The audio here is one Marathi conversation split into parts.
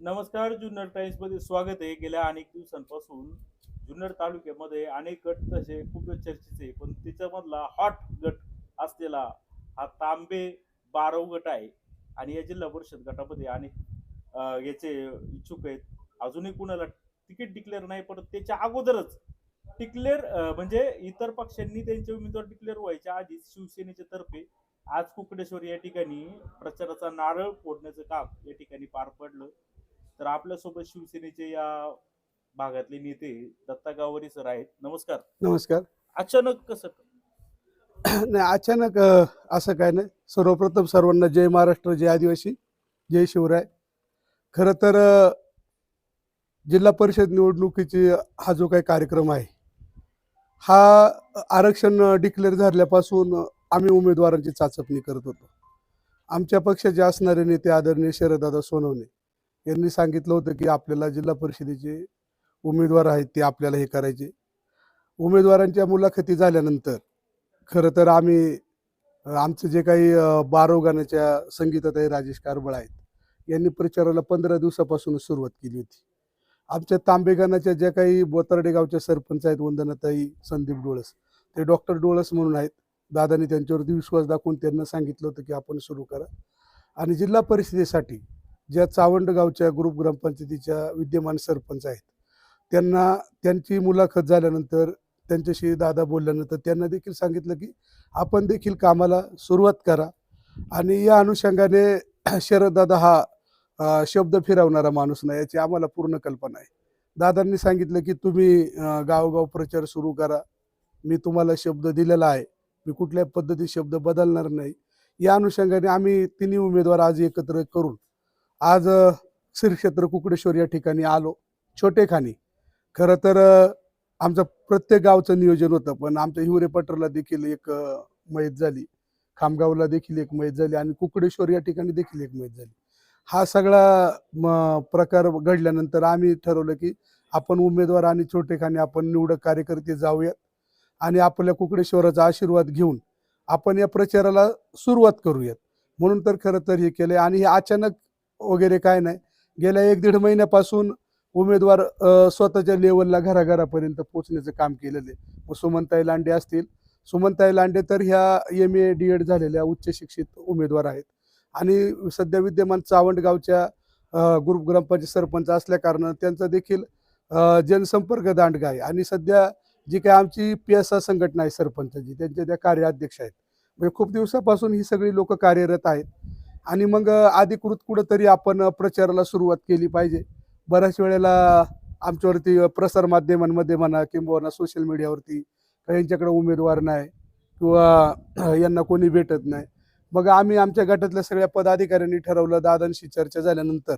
नमस्कार. जुन्नर टाइम्स मध्ये स्वागत आहे. गेल्या अनेक दिवसांपासून जुन्नर तालुक्यामध्ये अनेक गट तसे खूप चर्चेचे, पण त्याच्यामधला हॉट गट असलेला हा तांबे बारव गट आहे. आणि या जिल्हा परिषद गटामध्ये अनेक याचे इच्छुक आहेत. अजूनही कुणाला तिकीट डिक्लेअर नाही, पण त्याच्या अगोदरच डिक्लेअर म्हणजे इतर पक्षांनी त्यांचे उमेदवार डिक्लेअर व्हायच्या आधीच शिवसेनेच्या तर्फे आज कुकडेश्वर या ठिकाणी प्रचाराचा नारळ फोडण्याचं काम या ठिकाणी पार पडलं. तर आपल्यासोबत शिवसेनेचे या भागातले नेते दत्ता गावरे सर आहेत. नमस्कार. नमस्कार. अचानक कसं? नाही, अचानक असं काय नाही. सर्वप्रथम सर्वांना जय महाराष्ट्र, जय आदिवासी, जय शिवराय. खरं तर जिल्हा परिषद निवडणुकीची हा जो काही कार्यक्रम आहे, हा आरक्षण डिक्लेअर झाल्यापासून आम्ही उमेदवारांची चाचपणी करत होतो. आमच्या पक्षाचे असणारे नेते आदरणीय शरददादा सोनवणे यांनी सांगितलं होतं की आपल्याला जिल्हा परिषदेचे उमेदवार आहेत ते आपल्याला हे करायचे. उमेदवारांच्या मुलाखती झाल्यानंतर खरं तर आम्ही आमचं जे काही बारव गाण्याच्या संगीताताई राजेश कारबळ आहेत, यांनी प्रचाराला 15 दिवसापासूनच सुरुवात केली होती. आमच्या तांबेगानाच्या ज्या काही बोतार्डे गावच्या सरपंच आहेत, वंदनाताई संदीप डोळस, ते डॉक्टर डोळस म्हणून आहेत. दादांनी त्यांच्यावरती विश्वास दाखवून त्यांना सांगितलं होतं की आपण सुरू करा. आणि जिल्हा परिषदेसाठी ज्या चावंड गावच्या ग्रुप ग्रामपंचायतीच्या विद्यमान सरपंच आहेत, त्यांना त्यांची मुलाखत झाल्यानंतर त्यांच्याशी दादा बोलल्यानंतर त्यांना देखील सांगितलं की आपण देखील कामाला सुरुवात करा. आणि या अनुषंगाने शरददादा हा शब्द फिरवणारा माणूस नाही, याची आम्हाला पूर्ण कल्पना आहे. दादांनी सांगितलं की तुम्ही गावोगाव प्रचार सुरू करा. मी तुम्हाला शब्द दिलेला आहे, मी कुठल्याही पद्धती शब्द बदलणार नाही. या अनुषंगाने आम्ही तिन्ही उमेदवार आज एकत्र करून आज श्री क्षेत्र कुकडेश्वर या ठिकाणी आलो. छोटेखानी खरं तर आमचं प्रत्येक गावचं नियोजन होतं, पण आमच्या हिवरे पटरला देखील एक मैत झाली, खामगावला देखील एक मैत झाली आणि कुकडेश्वर या ठिकाणी देखील एक मैत झाली. हा सगळा प्रकार घडल्यानंतर आम्ही ठरवलं की आपण उमेदवार आणि छोटेखानी आपण निवडक कार्यकर्ते जाऊयात आणि आपल्या कुकडेश्वराचा आशीर्वाद घेऊन आपण या प्रचाराला सुरुवात करूयात. म्हणून तर खरं तर हे केलं. आणि हे अचानक वगैरे काय नाही. गेल्या 1-1.5 महिन्यापासून उमेदवार स्वतःच्या लेवलला घराघरापर्यंत पोहोचण्याचं काम केलेलं आहे. मग सुमनताई लांडे असतील. सुमनताई लांडे तर ह्या MA DED झालेल्या उच्च शिक्षित उमेदवार आहेत आणि सध्या विद्यमान चावंड गावच्या ग्रुप ग्रामपंचायत सरपंच असल्या कारणानं त्यांचा देखील जनसंपर्क दांडगा आहे. आणि सध्या जी काही आमची PSA संघटना आहे सरपंचाची, त्यांच्या त्या कार्याध्यक्ष आहेत. म्हणजे खूप दिवसापासून ही सगळी लोक कार्यरत आहेत. आणि मग अधिकृत कुठंतरी आपण प्रचाराला सुरुवात केली पाहिजे. बऱ्याच वेळेला आमच्यावरती प्रसार माध्यमांमध्ये म्हणा किंवा सोशल मीडियावरती यांच्याकडे उमेदवार नाही किंवा यांना कोणी भेटत नाही. मग आम्ही आमच्या गटातल्या सगळ्या पदाधिकाऱ्यांनी ठरवलं. दादांशी चर्चा झाल्यानंतर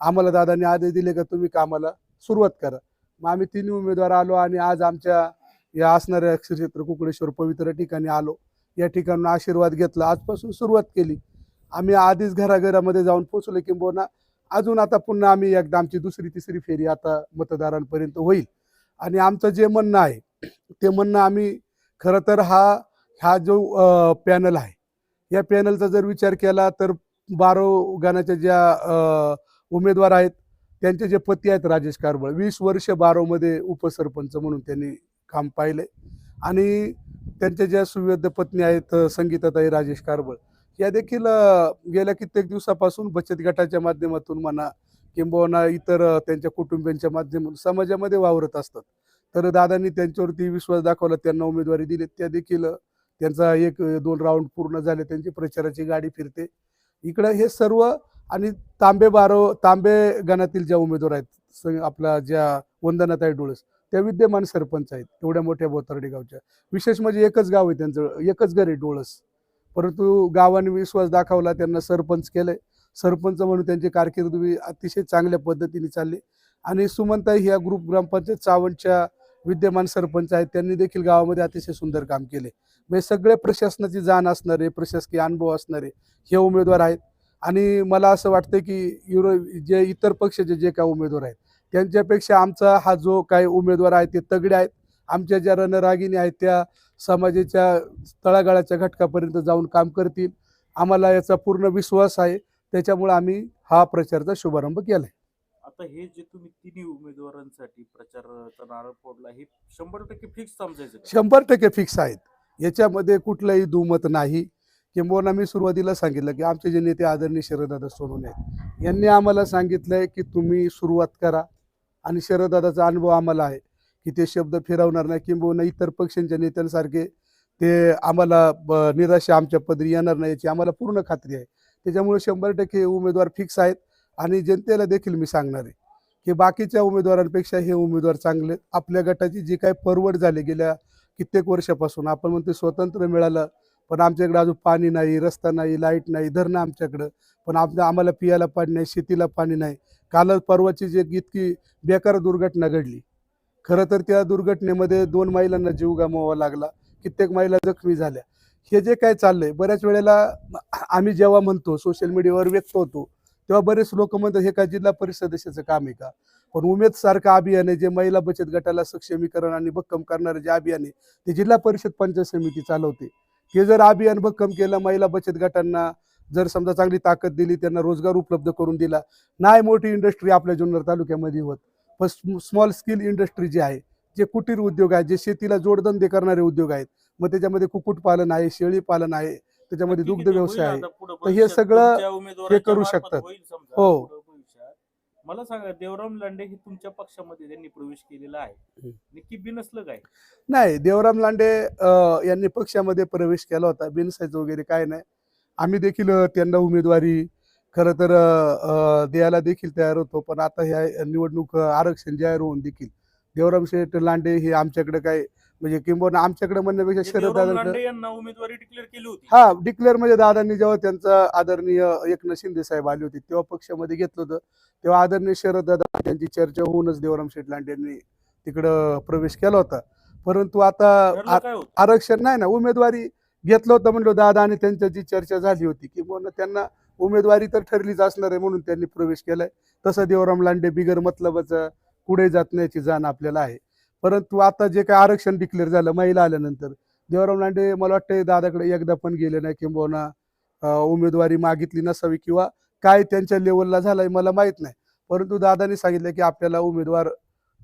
आम्हाला दादांनी आदेश दिले का तुम्ही कामाला सुरुवात करा. मग आम्ही तिन्ही उमेदवार आलो आणि आज आमच्या या असणाऱ्या क्षेत्र कुकडेश्वर पवित्र ठिकाणी आलो. या ठिकाणून आशीर्वाद घेतला, आजपासून सुरुवात केली. आम्ही आधीच घराघरामध्ये जाऊन पोचलो किंबहुना अजून आता पुन्हा आम्ही एकदा आमची दुसरी तिसरी फेरी आता मतदारांपर्यंत होईल. आणि आमचं जे म्हणणं आहे ते म्हणणं आम्ही खरं तर हा जो पॅनल आहे, या पॅनलचा जर विचार केला तर बारो गाण्याच्या ज्या उमेदवार आहेत त्यांचे जे पती आहेत राजेश कारबळ, 20 वर्ष बारोमध्ये उपसरपंच म्हणून त्यांनी काम पाहिले. आणि त्यांच्या ज्या सुविध पत्नी आहेत संगीताताई राजेश कारबळ, या देखील गेल्या कित्येक दिवसापासून बचत गटाच्या माध्यमातून म्हणा किंबहुना इतर त्यांच्या कुटुंबियांच्या माध्यमातून समाजामध्ये वावरत असतात. तर दादांनी त्यांच्यावरती विश्वास दाखवला, त्यांना उमेदवारी दिली. त्या देखील त्यांचा 1-2 राऊंड पूर्ण झाले, त्यांची प्रचाराची गाडी फिरते इकडं. हे सर्व आणि तांबे गणातील ज्या उमेदवार आहेत, आपला ज्या वंदनाताई डोळस, त्या विद्यमान सरपंच आहेत एवढ्या मोठ्या बोतार्डे गावच्या. विशेष म्हणजे एकच गाव आहे त्यांचं, एकच घर आहे डोळस. परंतु गावाने विश्वास दाखवला, त्यांना सरपंच केलंय. सरपंच म्हणून त्यांची कारकीर्द अतिशय चांगल्या पद्धतीने चालली. आणि सुमनताई ह्या ग्रुप ग्रामपंचायत चावंडच्या विद्यमान सरपंच आहेत, त्यांनी देखील गावामध्ये अतिशय सुंदर काम केले. म्हणजे सगळे प्रशासनाची जाण असणारे, प्रशासकीय अनुभव असणारे हे उमेदवार आहेत. आणि मला असं वाटतं की जे इतर पक्षाचे जे काही उमेदवार आहेत त्यांच्यापेक्षा आमचा हा जो काही उमेदवार आहे ते तगडे आहेत. आमच्या ज्या रणरागिणी आहेत त्या समाजाच्या तळागाळाच्या घटकापर्यंत जाऊन काम करतील, आम्हाला याचा पूर्ण विश्वास आहे. त्याच्यामुळे आम्ही हा प्रचाराचा शुभारंभ केला आहे. आता हे जे तुम्ही तिन्ही उमेदवारांसाठी प्रचाराचा नारळ फोडला हे 100% फिक्स समजायचं का? 100% फिक्स आहेत. याच्यामध्ये कुठलंही दुमत नाही. किंबहुना मी सुरुवातीला सांगितलं की आमचे जे नेते आदरणीय शरददादा सोनवणे आहेत, यांनी आम्हाला सांगितलंय की तुम्ही सुरुवात करा आणि शरददादाचा अनुभव आम्हाला आहे की ते शब्द फिरवणार नाही, किंबहुना इतर पक्षांच्या नेत्यांसारखे ते आम्हाला निराशा आमच्या पदरी येणार नाही याची आम्हाला पूर्ण खात्री आहे. त्याच्यामुळे 100% उमेदवार फिक्स आहेत आणि जनतेला देखील मी सांगणार आहे की बाकीच्या उमेदवारांपेक्षा हे उमेदवार चांगले. आपल्या गटाची जी काही परवड झाली गेल्या कित्येक वर्षापासून, आपण म्हणतो स्वतंत्र मिळालं, पण आमच्याकडे अजून पाणी नाही, रस्ता नाही, लाईट नाही, धरणं आमच्याकडं, पण आम्हाला पियाला पाणी नाही, शेतीला पाणी नाही. कालच परवाची जी इतकी बेकार दुर्घटना घडली, खरं तर त्या दुर्घटनेमध्ये 2 महिलांना जीव गमवावा लागला, कित्येक महिला जखमी झाल्या. हे जे काय चाललंय, बऱ्याच वेळेला आम्ही जेव्हा म्हणतो सोशल मीडियावर व्यक्त होतो तेव्हा बरेच लोक म्हणतात हे काय जिल्हा परिषद सदस्याचं काम आहे का? पण उमेद सारखं अभियान आहे जे महिला बचत गटाला सक्षमीकरण आणि भक्कम करणारं जे अभियान आहे ते जिल्हा परिषद पंचायत समिती चालवते. ते जर अभियान भक्कम केलं, महिला बचत गटांना जर समजा चांगली ताकद दिली, त्यांना रोजगार उपलब्ध करून दिला, नाही मोठी इंडस्ट्री आपल्या जुन्नर तालुक्यामध्ये होत, पण स्मॉल स्किल इंडस्ट्री जी आहे, जे कुटीर उद्योग आहेत, जे शेतीला जोडधंदे करणारे उद्योग आहेत, मग त्याच्यामध्ये कुक्कुटपालन आहे, शेळी पालन आहे, त्याच्यामध्ये नक्की दुग्ध किती होईल व्यवसाय आहे. आता पुढं तर हे भविष्यात सगळं तुमच्या उमेदवाराच्या करू मार्फत शकतात. होईल समजा हो. पुढं भविष्यात. मला सांगा, देवराम लांडे हे तुमच्या पक्षामध्ये त्यांनी प्रवेश केलेला आहे, नक्की बिनसलं काय? नाही, देवराम लांडे यांनी पक्षामध्ये प्रवेश केला होता, बिनसायचं वगैरे काय नाही. आम्ही देखील त्यांना उमेदवारी खरं तर द्यायला देखील तयार होतो, पण आता ह्या निवडणूक आरक्षण जाहीर होऊन देखील देवराम शेठ लांडे हे आमच्याकडे काय म्हणजे किंबहुना आमच्याकडे म्हणण्यापेक्षा म्हणजे शरद देवराम दादांकडे लांडे यांना उमेदवारी डिक्लेअर केली होती. हा डिक्लेअर म्हणजे दादांनी जेव्हा त्यांचं आदरणीय एकनाथ शिंदे साहेब आले होते तेव्हा पक्षामध्ये घेतलं होतं, तेव्हा आदरणीय शरद दादा त्यांची चर्चा होऊनच देवराम शेठ लांडे यांनी तिकडं प्रवेश केला होता. परंतु आता ठरलं काय होतं? आरक्षण नाही ना, उमेदवारी घेतलं होतं म्हणलं दादा, आणि त्यांच्याची चर्चा झाली होती की त्यांना उमेदवारी तर ठरलीच असणार आहे म्हणून त्यांनी प्रवेश केलाय. तसं देवराम लांडे बिगर मतलबाचं पुढे जात नाहीची जाण आपल्याला आहे. परंतु आता जे काय आरक्षण डिक्लेअर झालं महिला आल्यानंतर, देवराम लांडे मला वाटतं दादाकडे एकदा पण गेले नाही, किंबहुना उमेदवारी मागितली नसावी किंवा काय त्यांच्या लेवलला झालंय मला माहित नाही. परंतु दादांनी सांगितलं की आपल्याला उमेदवार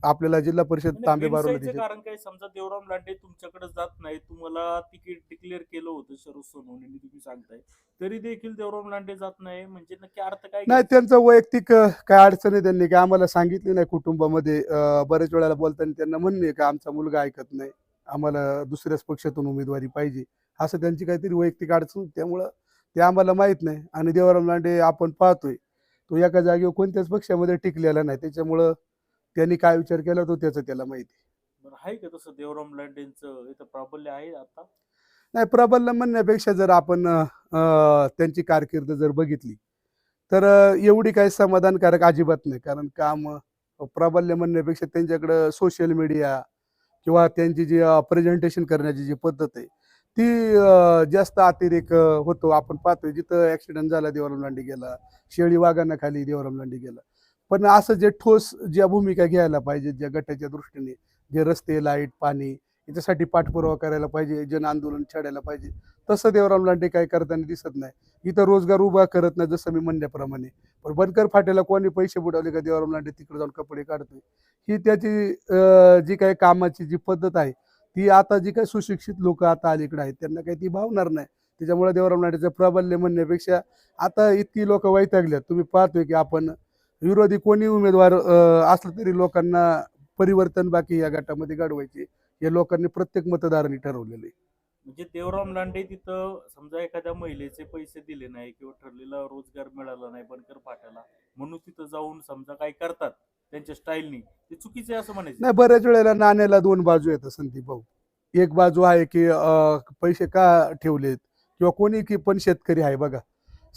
आपल्याला जिल्हा परिषद तांबे बिनसाईचं बारोली कारण काय, समजा देवराम लांडे तुमच्याकडे जात नाही, तुम्हाला तिकीट डिक्लेअर केलं होतं शरद सोनवणेंनी तुम्ही सांगताय, तरी देखील देवराम लांडे जात नाही, म्हणजे नक्की अर्थ काय? नाही, त्यांचं वैयक्तिक काय अडचण आहे, त्यांनी काय आम्हाला सांगितली नाही. कुटुंबामध्ये बऱ्याच वेळेला बोलताना त्यांना म्हणणे का आमचा मुलगा ऐकत नाही, आम्हाला दुसऱ्याच पक्षातून उमेदवारी पाहिजे, असं त्यांची काहीतरी वैयक्तिक अडचण, त्यामुळं ते आम्हाला माहीत नाही. आणि देवराम लांडे आपण पाहतोय तो एका जागेवर कोणत्याच पक्षामध्ये टिकलेला नाही, त्याच्यामुळं त्यांनी काय विचार केला तो त्याचं त्याला माहिती. बरं, आहे का तसं देवराम लांडेंचं इथं प्राबल्य आहे आता? नाही, प्रबल म्हणण्यापेक्षा जर आपण त्यांची कारकीर्द जर बघितली तर एवढी काही समाधानकारक अजिबात नाही. कारण काम प्राबल्य म्हणण्यापेक्षा त्यांच्याकडं सोशल मीडिया किंवा त्यांची जी प्रेझेंटेशन करण्याची जी पद्धत आहे ती जास्त अतिरेक होतो. आपण पाहतोय जिथं ॲक्सिडेंट झाला देवराम लांडे गेला, शेळी वाघांनाखाली देवराम लांडे गेला. पण असं जे ठोस ज्या भूमिका घ्यायला पाहिजे, ज्या गटाच्या दृष्टीने जे रस्ते, लाईट, पाणी याच्यासाठी पाठपुरावा करायला पाहिजे, जन आंदोलन छेडायला पाहिजे, तसं देवराम लांडे काय करताना दिसत नाही. इथं रोजगार उभा करत नाही जसं मी म्हणण्याप्रमाणे. पण बनकर फाट्याला कोणी पैसे बुडवले का देवराम लांडे तिकडे जाऊन कपडे काढतोय. ही त्याची जी काही कामाची जी पद्धत आहे ती आता जी काही सुशिक्षित लोक आता अलीकडे आहेत त्यांना काही ती भावणार नाही. त्याच्यामुळे देवराम लांडेचं प्राबल्य म्हणण्यापेक्षा आता इतकी लोक वैतागल्यात. तुम्ही पाहतोय की आपण विरोधी कोणी उमेदवार असलं तरी लोकांना परिवर्तन बाकी या गटामध्ये घडवायचे हे लोकांनी प्रत्येक मतदारांनी ठरवलेलं आहे. म्हणजे देवराम लांडे तिथं समजा एखाद्या महिलेचे पैसे दिले नाही किंवा ठरलेला रोजगार मिळाला नाही बनकर फाट्याला, म्हणून तिथं जाऊन समजा काय करतात त्यांच्या स्टाईलनी, ते चुकीचे असं म्हणायचं? नाही, बऱ्याच वेळेला नाण्याला 2 बाजू येतात संदीप भाऊ. एक बाजू आहे की पैसे का ठेवलेत किंवा कोणी की पण शेतकरी आहे बघा.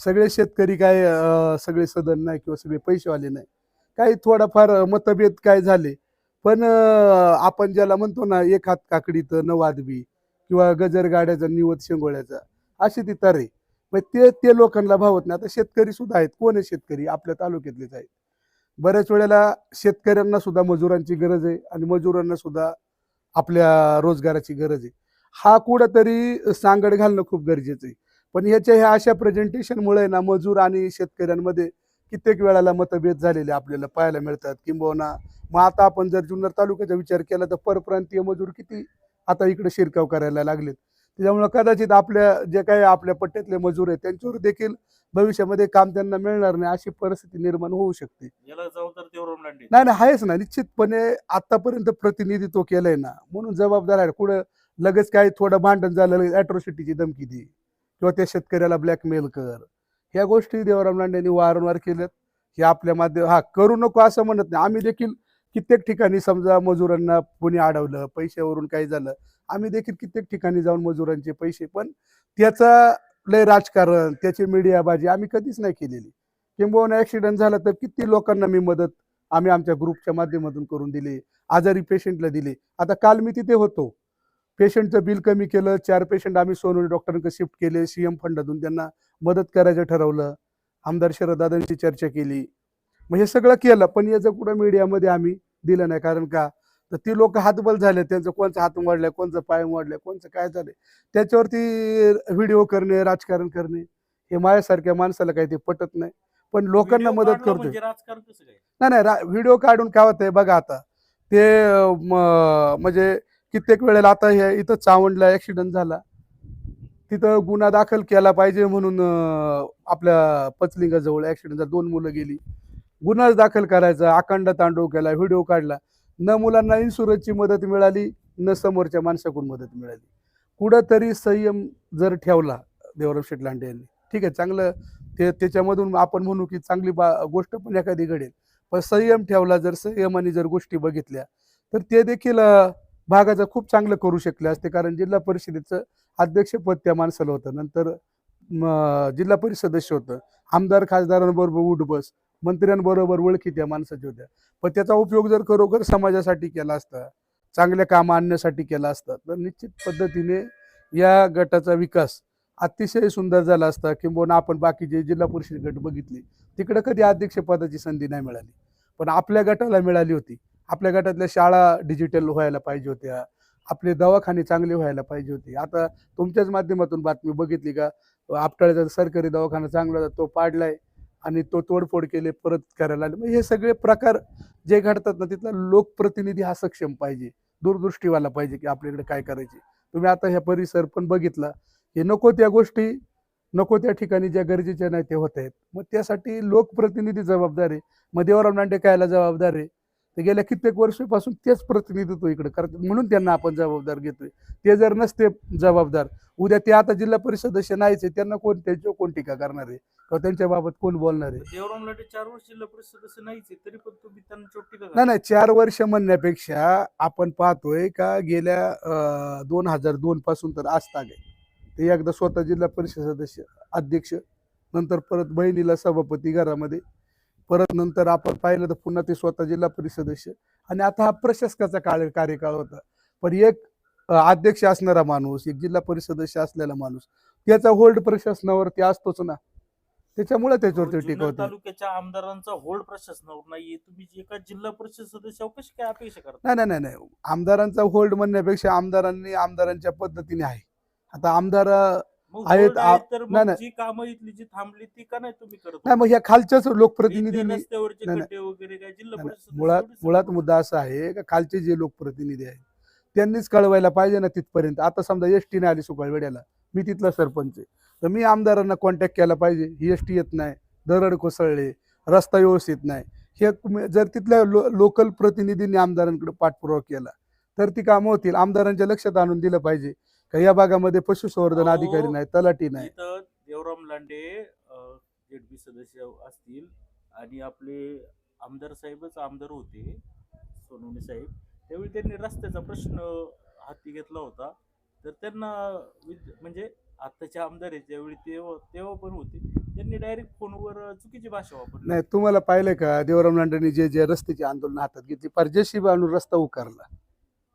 सगळे शेतकरी काय सगळे सदन नाही किंवा सगळे पैसेवाले नाही. काही थोडाफार मतभेद काय झाले, पण आपण ज्याला म्हणतो ना एक हात काकडीत 9 आदमी किंवा गजर गाड्याचा निवत शेंगोळ्याचा, अशी ती तरे. मग ते लोकांना भावत नाही. आता शेतकरी सुद्धा आहेत. कोण आहे शेतकरी? आपल्या तालुक्यातलेच आहेत. बऱ्याच वेळेला शेतकऱ्यांना सुद्धा मजुरांची गरज आहे आणि मजुरांना सुद्धा आपल्या रोजगाराची गरज आहे. हा कुठंतरी सांगड घालणं खूप गरजेचं आहे. पण ह्या अशा प्रेझेंटेशनमुळे ना मजूर आणि शेतकऱ्यांमध्ये कित्येक वेळाला मतभेद झालेले आपल्याला पाहायला मिळतात. किंबहुना मग आता आपण जर जुन्नर तालुक्याचा विचार केला तर परप्रांतीय मजूर किती आता इकडे शिरकाव करायला लागलेत. त्याच्यामुळे कदाचित आपल्या जे काही आपल्या पट्ट्यातले मजूर आहेत त्यांच्यावर देखील भविष्यामध्ये काम त्यांना मिळणार नाही अशी परिस्थिती निर्माण होऊ शकते. याला जबाबदार देवराम लांडे. नाही नाही आहेच ना, निश्चितपणे आतापर्यंत प्रतिनिधित्व केलंय ना, म्हणून जबाबदार आहे. कुठं लगेच काही थोडं भांडण झालं ॲट्रॉसिटीची धमकी दे किंवा त्या शेतकऱ्याला ब्लॅकमेल कर, ह्या गोष्टी देवराम लांडेंनी वारंवार केल्यात. हे आपल्या माध्यम करू नको असं म्हणत नाही. आम्ही देखील कित्येक ठिकाणी समजा मजुरांना कोणी अडवलं, पैशावरून काही झालं, आम्ही देखील कित्येक ठिकाणी जाऊन मजुरांचे पैसे, पण त्याचा लय राजकारण, त्याची मीडियाबाजी आम्ही कधीच नाही केलेली. किंबहुना ॲक्सिडेंट झाला तर किती लोकांना मी मदत आम्ही आमच्या ग्रुपच्या माध्यमातून करून दिली, आजारी पेशंटला दिली. आता काल मी तिथे होतो, पेशंटचं बिल कमी केलं, 4 पेशंट आम्ही सोनवणे डॉक्टरांकडे शिफ्ट केले, CM फंडातून त्यांना मदत करायचं ठरवलं, आमदार शरददादांची चर्चा केली. मग हे सगळं केलं, पण याचं कुठं मीडियामध्ये आम्ही दिलं नाही. कारण का तर ती लोक हातबल झाले, त्यांचं कोणचा हात मोडलाय, कोणचं पाय मोडलाय, कोणचं काय झालंय, त्याच्यावरती व्हिडिओ करणे, राजकारण करणे, हे माझ्यासारख्या माणसाला काही ते पटत नाही. पण लोकांना व्हिडिओ मदत काढला करतोय. म्हणजे राजकारण कसं काय? नाही नाही, व्हिडिओ काढून काय होतंय बघा आता ते म्हणजे कित्येक वेळेला आता हे इथं चावंडला ॲक्सिडेंट झाला, तिथं गुन्हा दाखल केला पाहिजे म्हणून आपल्या पचलिंगाजवळ ॲक्सिडेंट झाला, 2 मुलं गेली, गुन्हाच दाखल करायचा, अखंड तांडव केला, व्हिडिओ काढला, न मुलांना इन्शुरन्सची मदत मिळाली, न समोरच्या माणसाकडून मदत मिळाली. कुठंतरी संयम जर ठेवला देवराम शेठ लांडे यांनी, ठीक आहे, चांगलं ते त्याच्यामधून आपण म्हणू की चांगली गोष्ट पण एखादी घडेल, पण संयम ठेवला, जर संयमाने जर गोष्टी बघितल्या तर ते देखील भागाचं खूप चांगलं करू शकले असते. कारण जिल्हा परिषदेचं अध्यक्षपद त्या माणसाला होतं, नंतर जिल्हा परिषद सदस्य होतं, आमदार खासदारांबरोबर उठ बस, मंत्र्यांबरोबर ओळखी त्या माणसाच्या होत्या. पण त्याचा उपयोग जर खरोखर समाजासाठी केला असता, चांगल्या कामं आणण्यासाठी केला असता, तर निश्चित पद्धतीने या गटाचा विकास अतिशय सुंदर झाला असता. किंबहुना आपण बाकीचे जिल्हा परिषद गट बघितले, तिकडे कधी अध्यक्षपदाची संधी नाही मिळाली, पण आपल्या गटाला मिळाली होती. आपल्या गटातल्या शाळा डिजिटल व्हायला पाहिजे होत्या, आपले दवाखाने चांगले व्हायला पाहिजे होते. आता तुमच्याच माध्यमातून बातमी बघितली का, आपटाळ्याचा सरकारी दवाखाना चांगला तो पाडलाय आणि तो तोडफोड केले, परत करायला आले. म्हणजे हे सगळे प्रकार जे घडतात ना, तिथला लोकप्रतिनिधी हा सक्षम पाहिजे, दूरदृष्टीवाला पाहिजे की आपल्याकडे काय करायचे. तुम्ही आता ह्या परिसर पण बघितला, हे नको त्या गोष्टी नको त्या ठिकाणी ज्या गरजेच्या नाही ते होत आहेत. मग त्यासाठी लोकप्रतिनिधी जबाबदार आहे. मग देवराम लांडे कायला जबाबदार आहे, ते गेल्या कित्येक वर्षापासून तेच प्रतिनिधित्व इकडे करतात, म्हणून त्यांना आपण जबाबदार घेतोय. ते जर नसते जबाबदार, उद्या ते आता जिल्हा परिषद सदस्य नाहीच आहे, त्यांना कोण त्यांच्यावर कोण टीका करणार आहे किंवा त्यांच्या बाबत कोण बोलणार आहे. देवराम लांडे 4 वर्ष जिल्हा परिषद सदस्य नाहीच आहे, तरी पण तुम्ही त्यांना टीका नाही करता. नाही, 4 वर्ष म्हणण्यापेक्षा आपण पाहतोय का गेल्या 2002 पासून तर आजताग आहे. ते एकदा स्वतः जिल्हा परिषद सदस्य अध्यक्ष, नंतर परत बहिणीला सभापती घरामध्ये, परत नंतर आपण पाहिलं तर पुन्हा ते स्वतः जिल्हा परिषद सदस्य, आणि आता हा प्रशासकाचा कार्यकाळ होता. पण एक अध्यक्ष असणारा माणूस, एक जिल्हा परिषद सदस्य असलेला माणूस, त्याचा होल्ड प्रशासनावरती असतोच ना, त्याच्यामुळे त्याच्यावरती टीका जुन्नर होते. तालुक्याच्या आमदारांचा होल्ड प्रशासनावर नाहीये, तुम्ही एका जिल्हा परिषद सदस्यावर कशी काय अपेक्षा करता? नाही नाही नाही नाही, आमदारांचा होल्ड म्हणण्यापेक्षा आमदारांनी आमदारांच्या पद्धतीने आहे. आता आमदार मग आहेत, hold आहे तर नाही मग नाही जी कामं इथली जी थांबली ती का नाही तुम्ही करत? नाही, मग ह्या खालच्याच इथले लोकप्रतिनिधींनी, रस्त्यावरचे नाही, खड्डे वगैरे काय जिल्हा नाही, परिषद मुळात सदस्य मुळात एवढीच मुद्दा असा आहे का खालचे जे लोकप्रतिनिधी आहेत त्यांनीच कळवायला पाहिजे ना तिथपर्यंत. आता समजा एसटी नाही आली सुकाळवेड्याला, मी तिथला सरपंच आहे, तर मी आमदारांना कॉन्टॅक्ट केला पाहिजे. ही एसटी येत नाही, दरड कोसळले, रस्ता व्यवस्थित नाही, हे जर तिथल्या लोकल प्रतिनिधींनी आमदारांकडे पाठपुरावा केला तर ती कामं होतील. आमदारांच्या लक्षात आणून दिलं पाहिजे का या भागामध्ये पशुसंवर्धन अहो, अधिकारी नाही, तलाठी नाही. इथं देवराम लांडे ZB सदस्य असतील आणि आपले आमदार साहेबच आमदार होते, सोनवणे साहेब, त्यावेळी त्यांनी रस्त्याचा प्रश्न हाती घेतला होता. तर त्यांना म्हणजे आताचे आमदार आहेत त्यावेळी तेव्हा पण होते, त्यांनी डायरेक्ट फोनवर चुकीची भाषा वापरली. नाही, तुम्हाला पाहिलं का देवराम लांडेंनी जे जे रस्त्याची आंदोलन हातात घेतली, परजेशी आणून रस्ता उकारला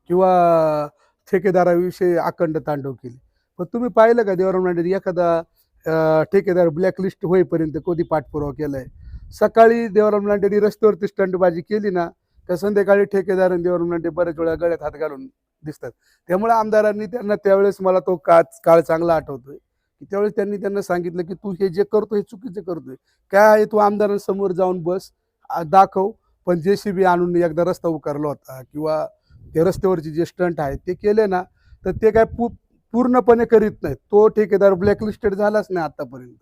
किंवा ठेकेदाराविषयी अखंड तांडव केली. पण तुम्ही पाहिलं का देवराम लांडेंनी एखादा ठेकेदार ब्लॅकलिस्ट होईपर्यंत कधी पाठपुरावा केलाय? सकाळी देवराम लांडेंनी रस्त्यावरती स्टंटबाजी केली ना, तर संध्याकाळी ठेकेदार आणि देवराम लांडे बऱ्याच वेळा गळ्यात हात घालून दिसतात. त्यामुळे आमदारांनी त्यांना त्यावेळेस, मला तो काळ चांगला आठवतोय, की त्यावेळेस त्यांनी त्यांना सांगितलं की तू हे जे करतो हे चुकीचं करतोय. काय आहे, तू आमदारांसमोर जाऊन बस, दाखव. पण JCB आणून एकदा रस्ता उकारला होता किंवा ते रस्त्यावरचे जे स्टंट आहेत ते केले ना, तर ते काय पूर्णपणे करीत नाहीत. तो ठेकेदार ब्लॅकलिस्टेड झालाच नाही आतापर्यंत.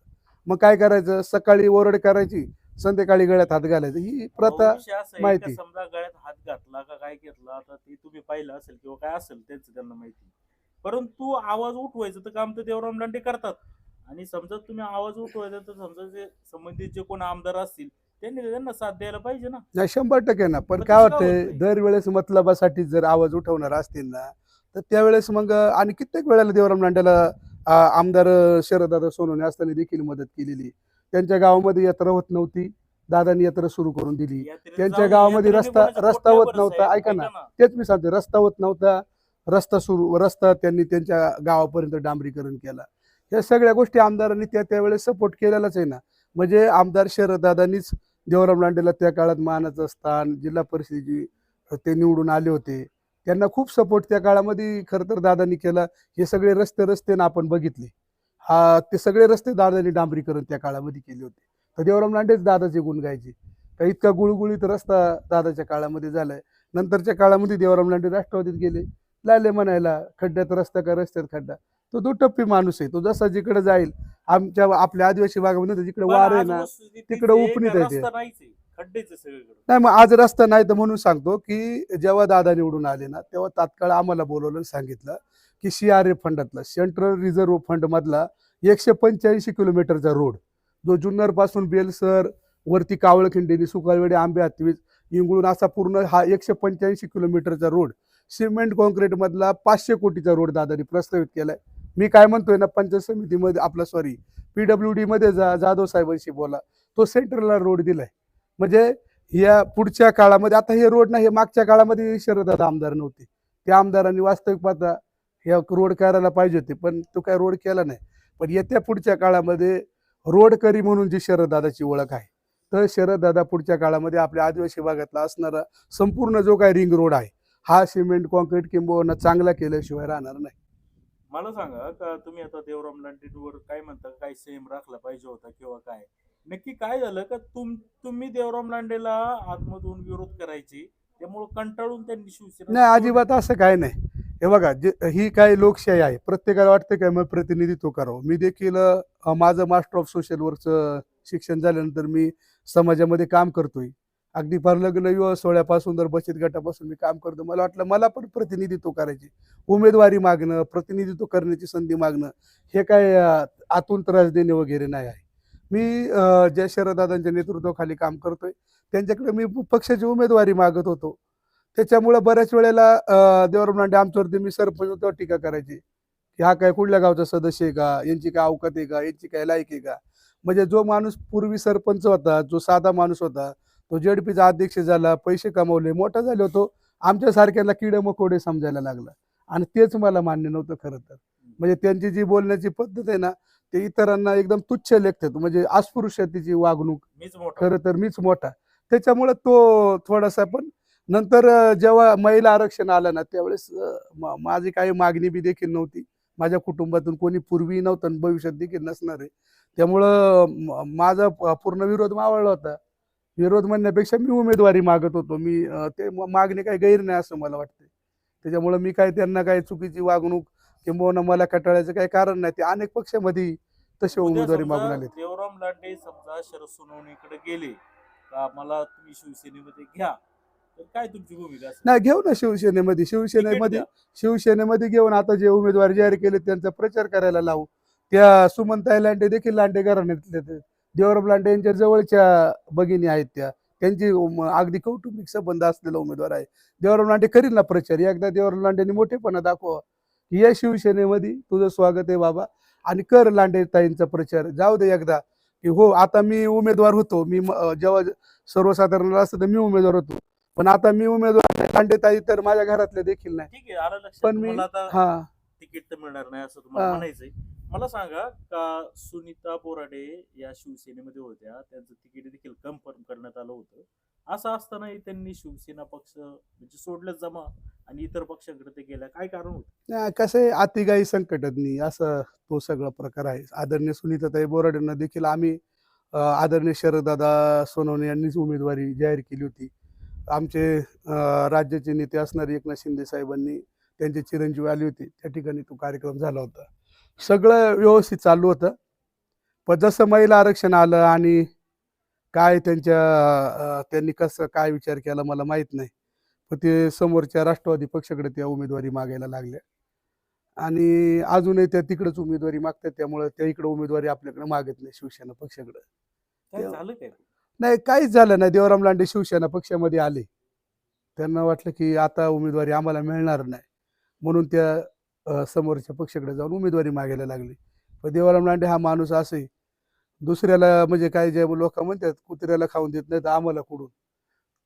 मग काय करायचं, सकाळी ओरड करायची, संध्याकाळी गळ्यात हात घालायचं, ही प्रथा विषय असा आहे का माहिती. समजा गळ्यात हात घातला का काय घेतला तर ते तुम्ही पाहिलं असेल किंवा काय असेल त्यांचं त्यांना माहिती. परंतु आवाज उठवायचं तर काम तर देवराम लांडे करतात. आणि समजा तुम्ही आवाज उठवायचा तर समजा जे संबंधित जे कोण आमदार असतील त्यांनी त्यांना साथ द्यायला पाहिजे ना. नाही, 100% ना. पण मग काय तसं का होत वाटतंय, नाही? दरवेळेस मतलबासाठी जर आवाज उठवणार असतील ना, तर त्यावेळेस मग आणि कित्येक वेळेला देवराम लांडेला आमदार शरददादा सोनवणे असताना देखील मदत केलेली. त्यांच्या गावामध्ये यात्रा होत नव्हती, दादांनी यात्रा सुरू करून दिली. यात्रेत त्यांच्या जाऊन गावामध्ये यात्रेने रस्ता कोणाचं पोट रस्ता नाही होत भरत नव्हता. साहेब, ऐका ना, तेच मी सांगते, रस्ता होत नव्हता. रस्ता त्यांनी त्यांच्या गावापर्यंत डांबरीकरण केला. या सगळ्या गोष्टी आमदारांनी त्यावेळेस सपोर्ट केलेलाच आहे ना. म्हणजे आमदार शरददादांनीच देवराम लांडेला त्या काळात मानाचं स्थान, जिल्हा परिषदेची ते निवडून आले होते. त्यांना खूप सपोर्ट त्या काळामध्ये खरं तर दादांनी केला. हे सगळे रस्ते ना आपण बघितले. ते सगळे रस्ते दादांनी डांबरीकरण त्या काळामध्ये केले होते. तर देवराम लांडेच दादाचे गुण गायचे. का इतका गुळगुळीत रस्ता दादाच्या काळामध्ये झालाय. नंतरच्या काळामध्ये देवराम लांडे राष्ट्रवादीत गेले. लागले म्हणायला, खड्ड्यात रस्ता का रस्त्यात खड्डा. तो दुटप्पी माणूस आहे. तो जसा जिकडे जाईल, आपल्या आदिवासी भागामध्ये जिकडे पण वार आहे आज ना, वस्तुस्थिती तीच तिकडे आहे उपनीत का आहे ते. रस्ता नाहीच आहे, खड्डेच आहे सगळीकडे. नाही, मग आज रस्ता नाही तर म्हणून सांगतो की जेव्हा दादा निवडून आले ना, तेव्हा तात्काळ आम्हाला बोलवलं आणि सांगितलं की CRA फंडातला, सेंट्रल रिझर्व्ह फंड मधला 185 किलोमीटरचा रोड, जो जुन्नर पासून बेलसर वरती कावळखिंडीनी सुकाळवेडे आंबे हातवीज इंगळून असा पूर्ण हा 185 किलोमीटरचा रोड, सिमेंट कॉन्क्रीट मधला 500 कोटीचा रोड दादानी प्रस्तावित केलाय. मी काय म्हणतोय ना, पंचायत समितीमध्ये आपला PWD मध्ये जाधव साहेबांशी बोला, तो सेंट्रलला रोड दिलाय. म्हणजे या पुढच्या काळामध्ये, आता हे रोड नाही, हे मागच्या काळामध्ये शरददादा आमदार नव्हते, त्या आमदारांनी वास्तविक पाहता हे रोड करायला पाहिजे होते, पण तो काय रोड केला नाही. पण येत्या पुढच्या काळामध्ये रोडकरी म्हणून जी शरददादाची ओळख आहे, तर शरददादा पुढच्या काळामध्ये आपल्या आदिवासी भागातला असणारा संपूर्ण जो काय रिंग रोड आहे, हा सिमेंट कॉन्क्रीट किंबहुना चांगला केल्याशिवाय राहणार नाही. मला सांगा का तुम्ही आता देवराम लांडेवर काय म्हणता, काय सेम राखला पाहिजे होता किंवा काय नक्की काय झालं का तुम्ही देवराम लांडेला आतमधून विरोध करायची त्यामुळे कंटाळून त्यांनी शिवसेना नाही, अजिबात असं काय नाही. हे बघा, ही काय लोकशाही आहे, प्रत्येकाला वाटतं काय मग प्रतिनिधित्व करावं. मी देखील माझं मास्टर ऑफ सोशल वर्कचं शिक्षण झाल्यानंतर मी समाजामध्ये काम करतोय. अगदी फार लग्न विवाह सोहळ्यापासून तर बचत गटापासून मी काम करतो. मला वाटलं मला पण प्रतिनिधित्व करायचे, उमेदवारी मागणं, प्रतिनिधित्व करण्याची संधी मागणं, हे काय आतून त्रास देणे वगैरे नाही आहे. मी ज्या शरददादांच्या नेतृत्वाखाली काम करतोय त्यांच्याकडे मी पक्षाची उमेदवारी मागत होतो. त्याच्यामुळं बऱ्याच वेळेला देवराम लांडे आमच्यावरती, मी सरपंच होतो टीका करायची की हा काय कुठल्या गावचा सदस्य आहे का, यांची काय अवकात आहे का, यांची काय लायक आहे का. म्हणजे जो माणूस पूर्वी सरपंच होता, जो साधा माणूस होता, तो JDPचा अध्यक्ष झाला, पैसे कमवले, मोठा झाले होतो, आमच्यासारख्याला किडे मकोडे समजायला लागला. आणि तेच मला मान्य नव्हतं खरं तर. म्हणजे त्यांची जी बोलण्याची पद्धत आहे ना, ते इतरांना एकदम तुच्छ लेखतात. म्हणजे अस्पृश्यतेची वागणूक, मीच मोठा. खरं तर मीच मोठा. त्याच्यामुळं तो थोडासा, पण नंतर जेव्हा महिला आरक्षण आलं ना, त्यावेळेस माझी काही मागणी बी देखील नव्हती. माझ्या कुटुंबातून कोणी पूर्वी नव्हतं आणि भविष्यात देखील नसणार आहे. त्यामुळं माझा पूर्ण विरोध मावळला होता. विरोध म्हणण्यापेक्षा मी उमेदवारी मागत होतो. मी ते मागणी काही गैर नाही असं मला वाटतं. त्याच्यामुळं मी काय त्यांना काही चुकीची वागणूक किंबहुना मला कटाळायचं काही कारण नाही. ते अनेक पक्षामध्ये तसे उद्या उमेदवारी समजा मागून आले. देवराम लांडे समजा शरद सोनवणेकडे गेले का मला तुम्ही शिवसेनेमध्ये घ्या तर काय तुमची भूमिका असेल? नाही, घेऊ ना शिवसेनेमध्ये. तिकीट द्या. शिवसेनेमध्ये घेऊन आता जे उमेदवार जाहीर केले त्यांचा प्रचार करायला लावू. त्या सुमनताई लांडे देखील लांडे घराण्यातले आहेत. देवराम लांडे यांच्या जवळच्या भगिनी आहेत त्या. त्यांची अगदी कौटुंबिक संबंध असलेला उमेदवार आहे. देवराम लांडे करील ना प्रचार. एकदा देवराम लांडेंनी मोठेपणा दाखवा की या शिवसेनेमध्ये तुझं स्वागत आहे बाबा, आणि कर लांडे ताईंचा प्रचार. जाऊ दे एकदा की हो, आता मी उमेदवार होतो. मी जेव्हा सर्वसाधारण असतं तर मी उमेदवार होतो, पण आता मी उमेदवार लांडे ताई तर माझ्या घरातले देखील नाही. ठीक आहे, आलं लक्षात. पण मी मला आता हा तिकीट तर मिळणार नाही असं तुम्हाला हा. म्हणायचंय. मला सांगा का सुनीता बोराडे या शिवसेनेमध्ये होत्या, त्यांचं तिकीट देखील कन्फर्म करण्यात आलं होतं असं असतानाही त्यांनी शिवसेना पक्ष म्हणजे सोडलं जमा आणि इतर पक्षांकडे ते गेल्या, काय कारण होतं? नाही, कसं आहे, अतिगाई संकटात असं तो सगळा प्रकार आहे. आदरणीय सुनीताताई बोराडेंना देखील आम्ही आदरणीय शरददादा सोनवणे यांनीच उमेदवारी जाहीर केली होती. आमचे राज्याचे नेते असणारे एकनाथ शिंदे साहेबांनी, त्यांचे चिरंजीव आले होते. त्या ठिकाणी तो कार्यक्रम झाला होता. सगळं व्यवस्थित चालू होतं. पण जसं महिला आरक्षण आलं आणि काय त्यांनी कसं काय विचार केला मला माहीत नाही. पण ते समोरच्या राष्ट्रवादी पक्षाकडे त्या उमेदवारी मागायला लागल्या आणि अजूनही त्या तिकडेच उमेदवारी मागतात. त्यामुळे त्या इकडे उमेदवारी आपल्याकडे मागत नाही शिवसेना पक्षाकडे. काय झालं काय? नाही, काहीच झालं नाही. देवराम लांडे शिवसेना पक्षामध्ये आले. त्यांना वाटलं की आता उमेदवारी आम्हाला मिळणार नाही. म्हणून त्या समोरच्या पक्षाकडे जाऊन उमेदवारी मागायला लागले. पण देवराम लांडे हा माणूस असा आहे, दुसऱ्याला म्हणजे काय जे लोकं म्हणतात, कुत्र्याला खाऊन देत नाहीत आम्हाला कुठून.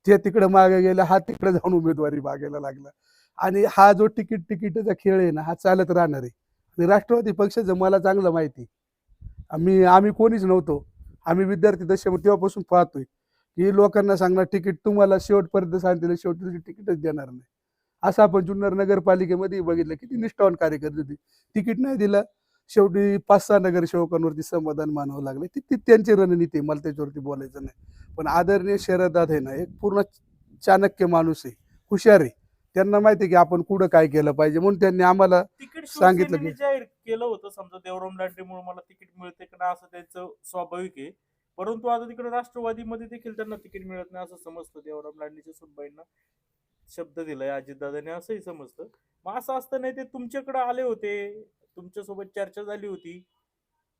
ते तिकडे मागे गेले, हा तिकडे जाऊन उमेदवारी मागायला लागला. आणि हा जो तिकीटाचा खेळ आहे ना, हा चालत राहणार आहे. आणि राष्ट्रवादी पक्षाचं मला चांगलं माहिती आहे. आम्ही कोणीच नव्हतो. आम्ही विद्यार्थी दशेमध्ये तेव्हापासून पाहतोय, की लोकांना सांगणार तिकीट तुम्हाला शेवटपर्यंत सांगतील, शेवटी तुझी तिकीटच देणार नाही. असं आपण जुन्नर नगरपालिकेमध्ये बघितलं, किती निष्ठावान कार्यकर्ते होते. तिकीट नाही दिलं, शेवटी 5-6 नगरसेवकांवरती समाधान मानावं लागलं. ती त्यांची रणनीती आहे, मला त्याच्यावरती बोलायचं नाही. पण आदरणीय शरददादा आहे ना, एक पूर्ण चाणक्य माणूस आहे, हुशार आहे. त्यांना माहिती आहे की आपण कुठं काय केलं पाहिजे, म्हणून त्यांनी आम्हाला तिकीट सांगितलं की शिवसेनेने जाहीर केलं होतं, समजा देवराम लांडेमुळे मला तिकीट मिळते का नाही असं त्यांचं स्वाभाविक आहे. परंतु आता तिकडे राष्ट्रवादीमध्ये देखील त्यांना तिकीट मिळत नाही असं समजतं. देवराम लांडेच्या सुनबाईंना शब्द दिलाय अजितदादांनी असंही समजतं. मग असं असताना ते तुमच्याकडे आले होते, तुमच्यासोबत चर्चा झाली होती,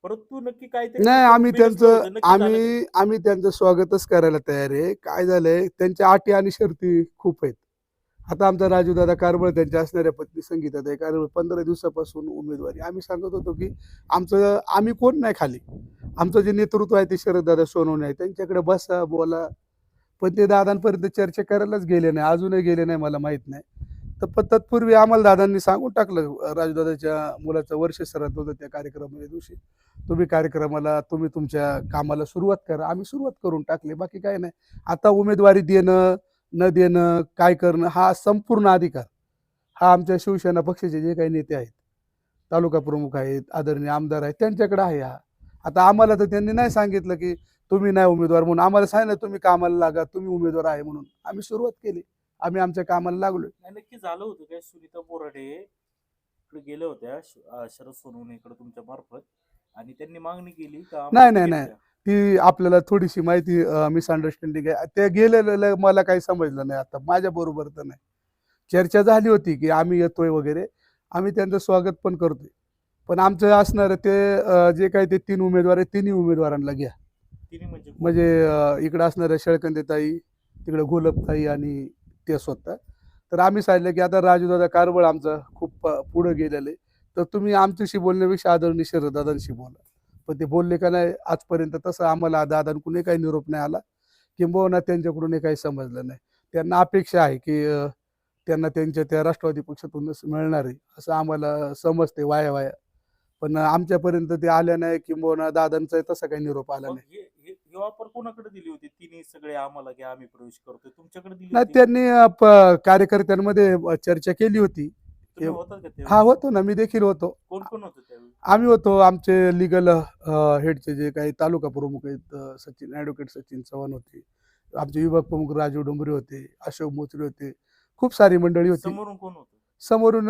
परंतु नक्की काहीतरी नाही, तिथं आम्ही बिनसलं त्यांचं होतं, नक्की झालं काय? आम्ही त्यांचं स्वागतच करायला तयार आहे. काय झालंय, त्यांच्या अटी आणि शर्ती खूप आहेत. आता आमचा राजूदादा कारबळ, त्यांच्या असणाऱ्या पत्नी संगीताताई कारबळ 15 दिवसापासून उमेदवारी. आम्ही सांगत होतो की आम्ही कोण नाही खाली. आमचं जे नेतृत्व आहे ते शरददादा सोनवणे आहे. त्यांच्याकडे बसा, बोला. पण ते दादांपर्यंत चर्चा करायलाच गेले नाही. अजूनही गेले नाही, मला माहीत नाही. तर पण तत्पूर्वी आम्हाला दादांनी सांगून टाकलं, राजूदादाच्या मुलाचं वर्ष श्राद्ध होतं त्या कार्यक्रमाच्या दिवशी. तुम्ही तुमच्या कामाला सुरुवात करा. आम्ही सुरुवात करून टाकली. बाकी काही नाही. आता उमेदवारी देणं, न देणं, काय करणं हा संपूर्ण अधिकार हा आमच्या शिवसेना पक्षाचे जे काही नेते आहेत, तालुका प्रमुख आहेत, आदरणीय आमदार आहेत, त्यांच्याकडे आहे हा. आता आम्हाला तर त्यांनी नाही सांगितलं की तुम्ही नाही उमेदवार म्हणून. आम्हाला सांगितलं तुम्ही कामाला लागा, तुम्ही उमेदवार आहे म्हणून. आम्ही सुरुवात केली. आम्ही आमच्या कामाला लागलोय. नाही, नक्की झालं होतं काय? सुनीता बोराडे इकडे गेल्या होत्या शरद सोनवणेकडे तुमच्या मार्फत, आणि त्यांनी मागणी केली का आम्हाला नाही, नाही, तिकीट नाही. द्या. ती आपल्याला थोडीशी माहिती मिसअंडरस्टँडिंग आहे. ते गेलेलं मला काही समजलं नाही. आता माझ्याबरोबर तर नाही. चर्चा झाली होती की आम्ही येतोय वगैरे. आम्ही त्यांचं स्वागत पण करतोय. पण आमचं असणारं ते जे काही ते 3 उमेदवार आहेत, तिन्ही उमेदवारांना घ्या. तिने म्हणजे कोण? म्हणजे इकडं असणाऱ्या शेळकंदेताई, तिकडे गोलपताई आणि ते स्वतः. तर आम्ही सांगितलं की आता राजूदादा कारबळ आमचा खूप पुढे गेलेले, तर तुम्ही आमच्याशी बोलण्यापेक्षा आदरणीय शरददादांशी बोला. पण ते बोलले का नाही आजपर्यंत, तसं आम्हाला दादांकडून काही निरोप नाही आला, किंबहुना त्यांच्याकडून काही समजलं नाही. त्यांना अपेक्षा आहे की त्यांना त्यांच्या त्या राष्ट्रवादी पक्षातूनच मिळणार आहे, असं आम्हाला समजते वाया वाया. पण आमच्यापर्यंत ते आल्या नाही, किंबहुना दादांचा तसा काही निरोप आला मग नाही. ही ऑफर कोणाकडे दिली होती? तिने सगळे आम्हाला घ्या, आम्ही प्रवेश करतोय, तुमच्याकडे दिली नाही, होती? त्यांनी कार्यकर्त्यांमध्ये चर्चा केली होती. तुम्ही होता का हा, त्यावेळी? होतो ना, मी देखील होतो. कोण कोण होतं त्यावेळी? आम्ही होतो, आमचे लीगल हेडचे जे काही तालुका प्रमुख आहेत, ॲडव्होकेट सचिन चव्हाण होते, आमचे विभाग प्रमुख राजू डोंगरे होते, अशोक मोचरे होते, खूप सारी मंडळी होती. समोरून कोण होतं? समोरून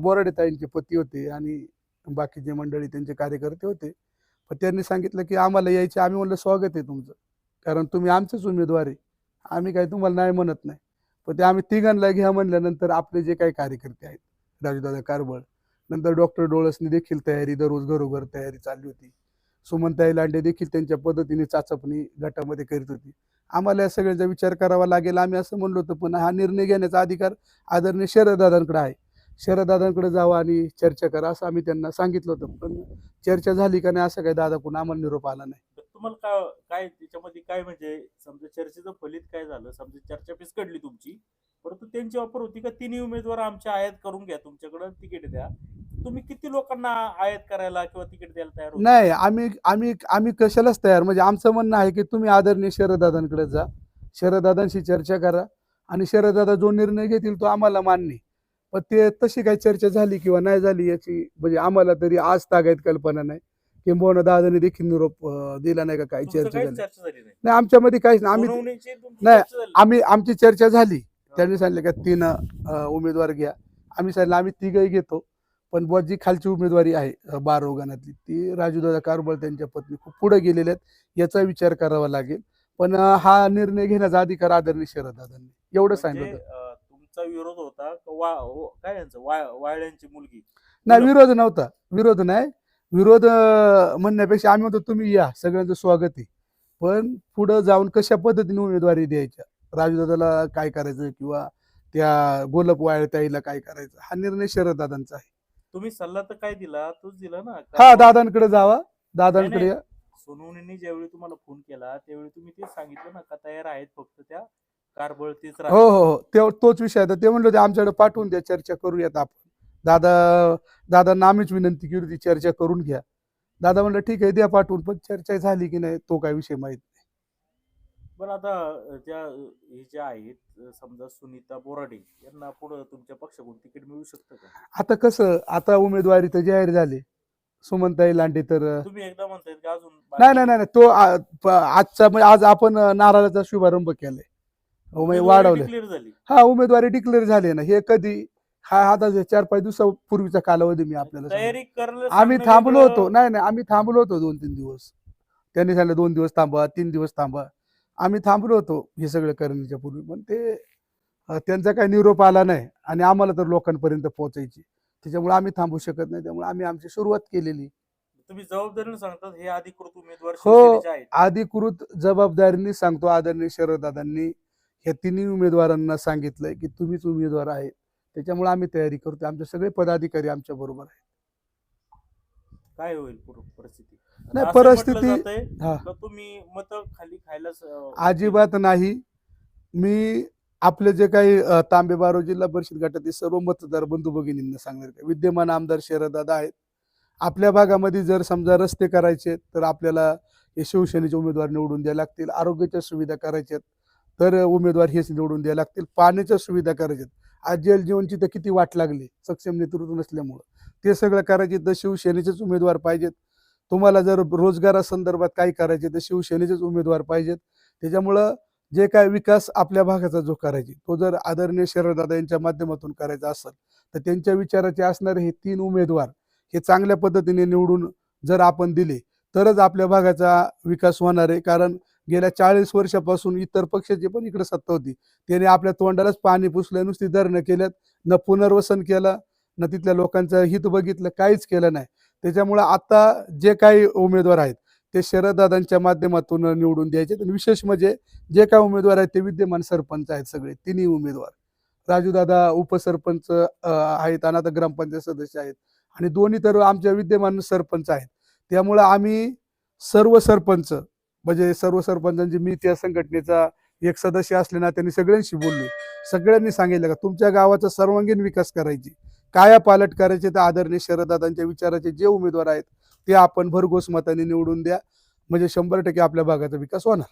बोराडेताईंचे पती होते आणि बाकीचे मंडळी त्यांचे कार्यकर्ते होते. पण त्यांनी सांगितलं की आम्हाला यायचे. आम्ही म्हणलं स्वागत आहे तुमचं, कारण तुम्ही आमचेच उमेदवार आहे. आम्ही काही तुम्हाला नाही म्हणत नाही. पण ते आम्ही तिघांना घ्या म्हणल्यानंतर आपले जे काही कार्यकर्ते आहेत, राजूदादा कारबळ, नंतर डॉक्टर डोळसनी देखील तयारी, दररोज घरोघर तयारी चालली होती. सुमनताई लांडे देखील त्यांच्या पद्धतीने चाचपणी गटामध्ये करीत होती. आम्हाला या सगळ्याचा विचार करावा लागेल, आम्ही असं म्हणलो होतो. पण हा निर्णय घेण्याचा अधिकार आदरणीय शरददादांकडे आहे. शरददादांकडे जावं आणि चर्चा करा, असं आम्ही त्यांना सांगितलं होतं. पण चर्चा झाली का नाही असं काही दादाकडून आम्हाला निरोप आला नाही. तर तुम्हाला काय काय त्याच्यामध्ये काय म्हणजे समजा चर्चेचं फलित काय झालं? समजा चर्चा फिसकटली तुमची, परंतु त्यांची ऑफर होती का तिन्ही उमेदवार आमचे आयात करून घ्या, तुमच्याकडे तिकीट द्या. तुम्ही किती लोकांना आयात करायला किंवा तिकीट द्यायला तयार होता? नाही, आम्ही आम्ही आम्ही कशालाच तयार. म्हणजे आमचं म्हणणं आहे की तुम्ही आदरणीय शरददादांकडे जा. शरददादांशी चर्चा करा आणि शरददादा जो निर्णय घेतील तो आम्हाला मान्य आहे. पण ते तशी काही चर्चा झाली किंवा नाही झाली याची म्हणजे आम्हाला तरी आज तागायत कल्पना नाही. किंबहुना दादाने देखील निरोप दिला नाही का काही तुमचं चर्चा काहीच झाली चर्चा झाली नाही. नाही आमच्यामध्ये काहीच नाही. आम्ही सोनवणेची तुमची नाही, चर्चा झाली नाही. आमची चर्चा झाली. त्यांनी सांगितलं का 3 उमेदवार घ्या. आम्ही सांगितलं आम्ही 3घही घेतो. पण बुवा जी खालची उमेदवारी आहे बारोगानातली ती राजूदादा कारबळ त्यांच्या पत्नी खूप पुढे गेलेल्या आहेत याचा विचार करावा लागेल. पण हा निर्णय घेण्याचा अधिकार आदरणीय शरददादांनी एवढं सांगितलं म्हणजे होतं. तुमचा विरोध होता का काय यांचं वाळ्यांची मुलगी नाही विरोध नव्हता. विरोध नाही. विरोध म्हणण्यापेक्षा आम्ही म्हणतो तुम्ही या सगळ्यांचं स्वागत आहे. पण पुढं जाऊन कशा पद्धतीने उमेदवारी द्यायच्या राजूदादाला काय करायचं किंवा त्या गोलप वाळताईला काय करायचं हा निर्णय शरददादांचा आहे. तुम्ही सल्ला तर काय दिला तोच दिला ना. हा दादांकडे जावा दादांकडे नाही, या. सोनवणेंनी ज्यावेळी तुम्हाला फोन केला त्यावेळी तुम्ही तेच सांगितलं ना का तयार आहेत फक्त त्या कारबळ तेच हो हो हो तोच विषय आहे. ते म्हणलं होते आमच्याकडे पाठवून द्या चर्चा करूयात आपण. दादांना आम्हीच विनंती केली होती चर्चा करून घ्या. दादा म्हणलं ठीक आहे द्या पाठवून पण चर्चा झाली की नाही तो काय विषय माहित नाही. पण आता हे ज्या आहेत समजा सुनीता बोराडे यांना पुढे तुमच्या पक्षाकडून तिकीट मिळू शकतं का? आता कसं आता उमेदवारी तर जाहीर झाली. सुमनताई लांडे तर तुम्ही एकदा म्हणतायत की अजून नाही नाही नाही तो आजचा म्हणजे आज आपण नारळाचा शुभारंभ केलाय. वाढवले क्लिअर झाली. हा उमेदवारी डिक्लेअर झाली ना. हे कधी हा आता 4-5 दिवसापूर्वीचा कालावधी मी आपल्याला सांगतो. तयारी करायला आम्ही सांगणं थांबलो वेगळं. होतो. नाही नाही आम्ही थांबलो होतो 2-3 दिवस. त्यांनी सांगितलं 2 दिवस थांबा 3 दिवस थांबा. आम्ही थांबलो होतो हे सगळं करण्याच्या पूर्वी. पण ते त्यांचा काही निरोप आला नाही आणि आम्हाला तर लोकांपर्यंत पोहोचायची त्याच्यामुळे आम्ही थांबू शकत नाही. त्यामुळे आम्ही आमची सुरुवात केलेली. तुम्ही जबाबदारीने सांगतात हे अधिकृत उमेदवार हो शिवसेनेचे आहेत. अधिकृत जबाबदारीने सांगतो आदरणीय शरददादांनी ह्या 3 उमेदवारांना सांगितलंय की तुम्हीच उमेदवार आहे. त्याच्यामुळे आम्ही तयारी करतो. आमचे सगळे पदाधिकारी आमच्या बरोबर आहेत. काय होईल परिस्थिती? नाही, असं म्हटलं परिस्थिती- जातंय हा का तुम्ही मत खाली खायला अजिबात नाही. मी आपले जे काही तांबे बारो जिल्हा परिषद गटातील सर्व मतदार बंधू भगिनींना सांगणार का विद्यमान आमदार शरददादा आहेत. आपल्या भागामध्ये जर समजा रस्ते करायचे तर आपल्याला हे शिवसेनेचे उमेदवार निवडून द्यावे लागतील. आरोग्याच्या सुविधा करायच्यात तर उमेदवार हेच निवडून द्यावे लागतील. पाण्याच्या सुविधा करायच्यात. आज जल जीवनची तर किती वाट लागली सक्षम नेतृत्व नसल्यामुळं. ते सगळं करायचे तर शिवसेनेचेच उमेदवार पाहिजेत. तुम्हाला जर रोजगारासंदर्भात काही करायचे तर शिवसेनेचेच उमेदवार पाहिजेत. त्याच्यामुळं जे काय विकास आपल्या भागाचा जो करायचे तो जर आदरणीय शरददादा यांच्या माध्यमातून करायचा असेल तर त्यांच्या विचाराचे असणारे हे 3 उमेदवार हे चांगल्या पद्धतीने निवडून जर आपण दिले तरच आपल्या भागाचा विकास होणार आहे. कारण गेल्या 40 वर्षापासून इतर पक्षाची पण इकडे सत्ता होती. त्याने आपल्या तोंडालाच पाणी पुसलं, नुसती धरणं केल्यात, न पुनर्वसन केलं, न तिथल्या लोकांचं हित बघितलं, काहीच केलं नाही. त्याच्यामुळं आता जे काही उमेदवार आहेत ते शरददादांच्या माध्यमातून निवडून द्यायचे. आणि विशेष म्हणजे जे काही उमेदवार आहेत ते विद्यमान सरपंच आहेत सगळे 3 उमेदवार. राजूदादा उपसरपंच आहेत आणि आता ग्रामपंचायत सदस्य आहेत आणि दोन्ही तर आमच्या विद्यमान सरपंच आहेत. त्यामुळं आम्ही सर्व सरपंच म्हणजे सर्व सरपंचांची मी त्या संघटनेचा एक सदस्य असल्याने त्यांनी सगळ्यांशी बोललो. सगळ्यांनी सांगितलं का तुमच्या गावाचा सर्वांगीण विकास करायची कायापालट करायचे तर आदरणीय शरददादांच्या विचाराचे जे उमेदवार आहेत ते आपण भरघोस मताने निवडून द्या म्हणजे 100% आपल्या भागाचा विकास होणार.